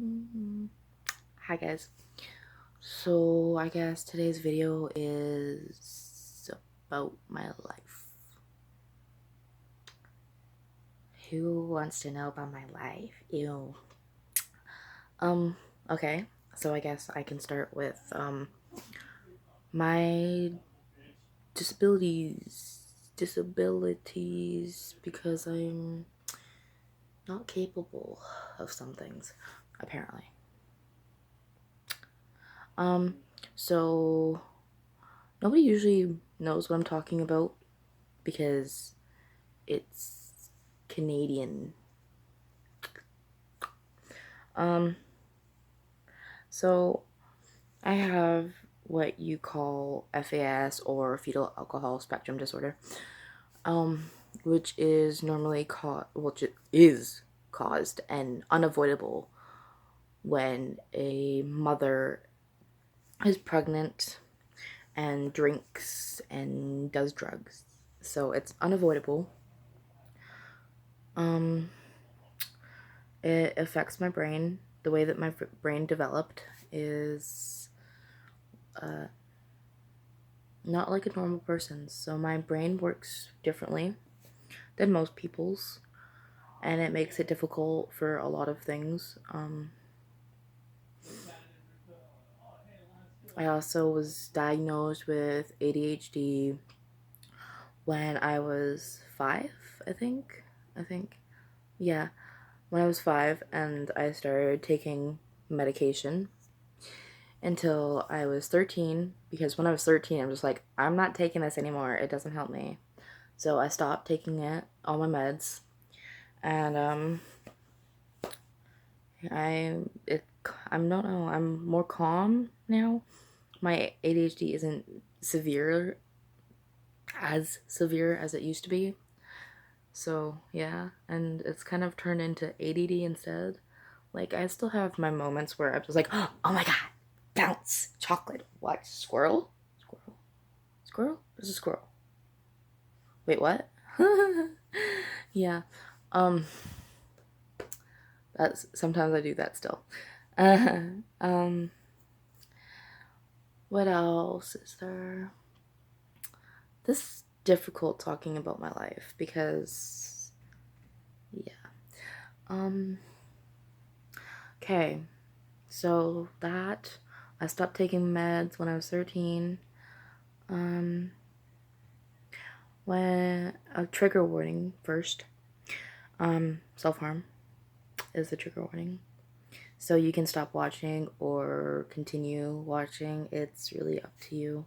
Hi guys. So I guess today's video is about my life. Who wants to know about my life? Ew. Okay. So I guess I can start with my disabilities because I'm not capable of some things, apparently. So nobody usually knows what I'm talking about because it's Canadian. So I have what you call FAS or fetal alcohol spectrum disorder, which is normally caused and unavoidable when a mother is pregnant and drinks and does drugs. So it's unavoidable. It affects my brain. The way that my brain developed is not like a normal person's. So my brain works differently than most people's, and it makes it difficult for a lot of things. I also was diagnosed with ADHD when I was 5, I think. Yeah, when I was 5, and I started taking medication until I was 13, because when I was 13, I'm just like, I'm not taking this anymore. It doesn't help me. So I stopped taking all my meds, and I'm not know, I'm more calm now. My ADHD isn't as severe as it used to be. So, yeah, and it's kind of turned into ADD instead. Like, I still have my moments where I'm just like, oh my god, bounce, chocolate, what, squirrel? Squirrel? There's a squirrel. Wait, what? Yeah, um, that's, sometimes I do that still. Uh, um, what else is there? This is difficult talking about my life because, yeah. Um, okay, so that I stopped taking meds when I was 13. Um, when a trigger warning first. Self harm is the trigger warning. So you can stop watching or continue watching. It's really up to you.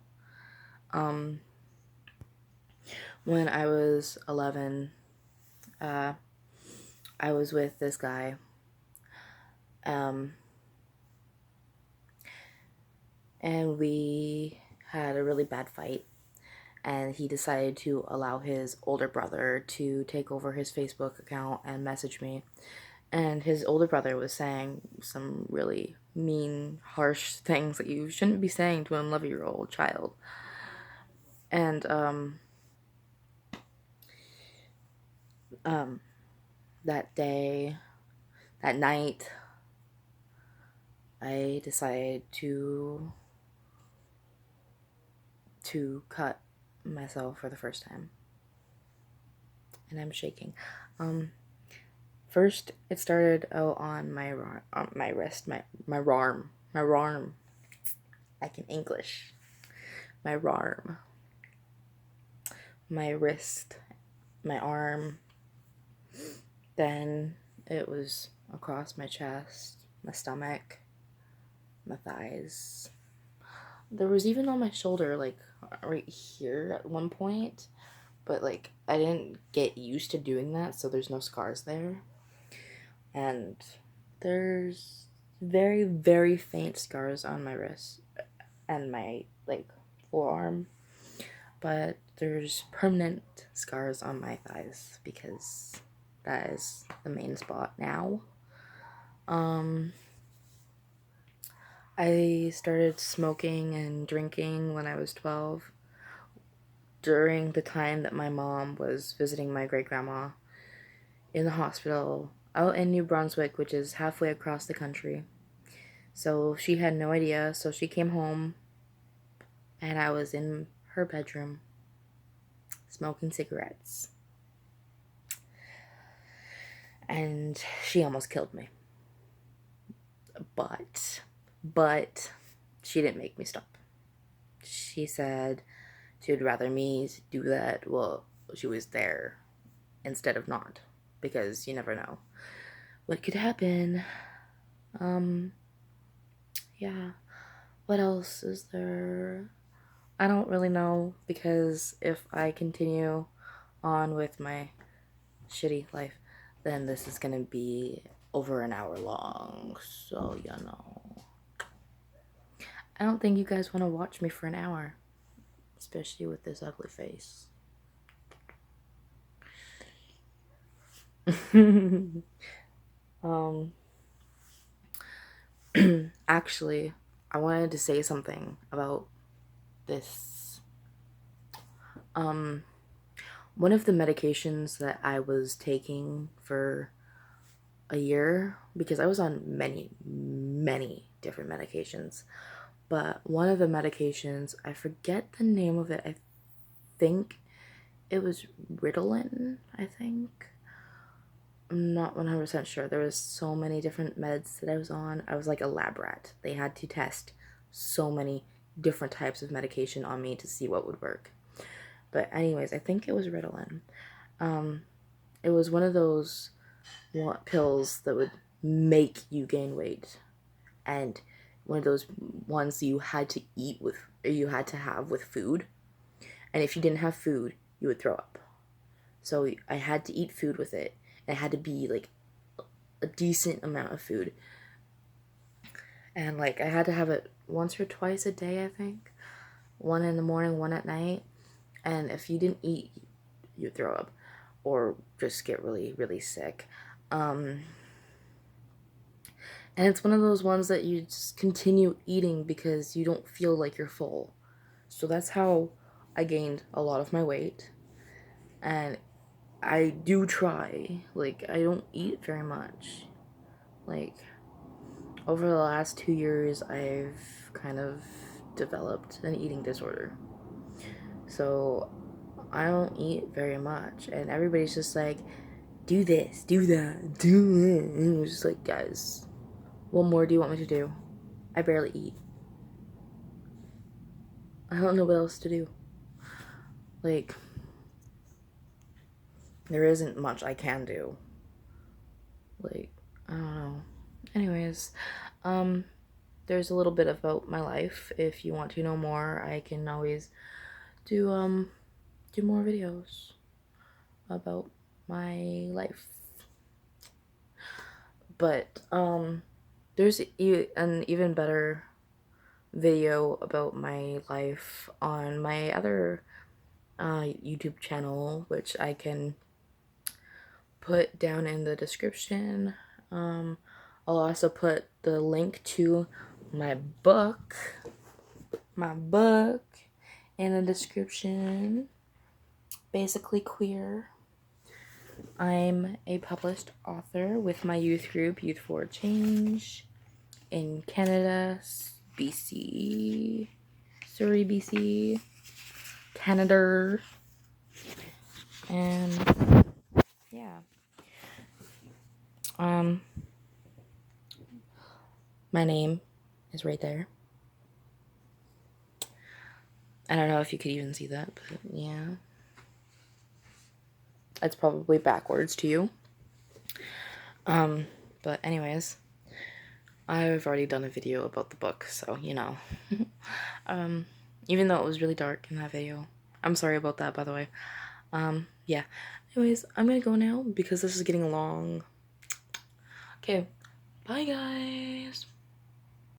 When I was 11, I was with this guy. And we had a really bad fight. And he decided to allow his older brother to take over his Facebook account and message me. And his older brother was saying some really mean, harsh things that you shouldn't be saying to an 11-year-old child. And that day, that night, I decided to cut myself for the first time. And I'm shaking. First, it started on my wrist, my arm, like in English, my arm, my wrist, my arm. Then it was across my chest, my stomach, my thighs. There was even on my shoulder, like right here at one point, but like I didn't get used to doing that, so there's no scars there. And there's very, very faint scars on my wrist and my like forearm, but there's permanent scars on my thighs because that is the main spot now. I started smoking and drinking when I was 12 during the time that my mom was visiting my great grandma in the hospital. out in New Brunswick, which is halfway across the country. So she had no idea. So she came home, and I was in her bedroom smoking cigarettes. And she almost killed me. But she didn't make me stop. She said she would rather me do that while she was there instead of not, because you never know what could happen. Yeah. What else is there? I don't really know, because if I continue on with my shitty life, then this is gonna be over an hour long. So, you know. I don't think you guys want to watch me for an hour, especially with this ugly face. Actually, I wanted to say something about this. One of the medications that I was taking for a year, because I was on many different medications, but one of the medications, I forget the name of it. I think it was Ritalin, I think. I'm not 100% sure. There was so many different meds that I was on. I was like a lab rat. They had to test so many different types of medication on me to see what would work. But anyways, I think it was Ritalin. It was one of those pills that would make you gain weight, and one of those ones you had to eat with, or you had to have with food. And if you didn't have food, you would throw up. So I had to eat food with it. It had to be like a decent amount of food. And like I had to have it once or twice a day, I think. One in the morning, one at night. And if you didn't eat, you'd throw up or just get really, really sick. And it's one of those ones that you just continue eating because you don't feel like you're full. So that's how I gained a lot of my weight. And I do try. Like, I don't eat very much. Like, over the last 2 years, I've kind of developed an eating disorder. So, I don't eat very much. And everybody's just like, do this, do that, do it. And it was just like, guys, what more do you want me to do? I barely eat. I don't know what else to do. Like, there isn't much I can do. Like, I don't know. Anyways, there's a little bit about my life. If you want to know more, I can always do more videos about my life. But there's an even better video about my life on my other YouTube channel, which I can put down in the description. I'll also put the link to my book in the description. Basically Queer. I'm a published author with my youth group, Youth for Change, in Canada, BC, Surrey, BC, Canada, and yeah. My name is right there. I don't know if you could even see that, but yeah. It's probably backwards to you. But anyways, I've already done a video about the book, so you know. Even though it was really dark in that video. I'm sorry about that, by the way. Yeah. Anyways, I'm gonna go now because this is getting long. Okay, bye guys.